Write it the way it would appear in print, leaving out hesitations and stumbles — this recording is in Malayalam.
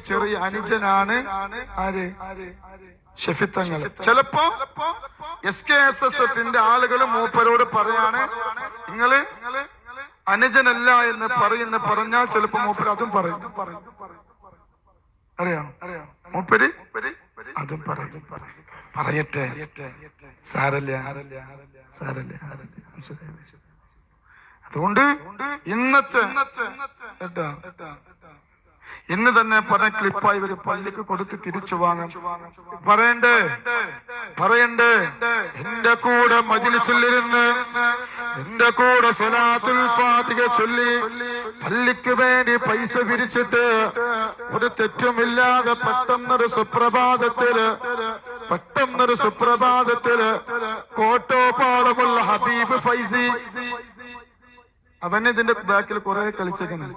ചെറിയ അനുജനാണ് ആര്? ഷെഫിത്തങ്ങൾ. ചിലപ്പോ SKSSFന്റെ ആളുകൾ മൂപ്പരോട് പറയാണ്, നിങ്ങള് അനുജനല്ല എന്ന് പറഞ്ഞാൽ ചിലപ്പോ മൂപ്പര് അതും പറയും. അറിയാം മൂപ്പര് അതും പറയും. പറയട്ടെ, സാരല്ല. അതുകൊണ്ട് ഇന്ന് തന്നെ പറഞ്ഞ ക്ലിപ്പായി ഇവര് പള്ളിക്ക് കൊടുത്ത് തിരിച്ചു വാങ്ങാൻ പറയണ്ടേ എന്റെ കൂടെ മജ്‌ലിസിലിരുന്ന് എന്റെ കൂടെ സ്വലാത്തുൽ ഫാത്തിഹ ചൊല്ലി പള്ളിക്ക് വേണ്ടി പൈസ പിരിച്ചിട്ട് ഒരു തെറ്റുമില്ലാതെ പെട്ടെന്നൊരു സുപ്രഭാതത്തില് കോട്ടോപ്പാളമുള്ള ഹബീബ് ഫൈസി അവനെ ഇതിന്റെ ബാക്കിൽ കുറെ കളിച്ചേക്കുന്നു.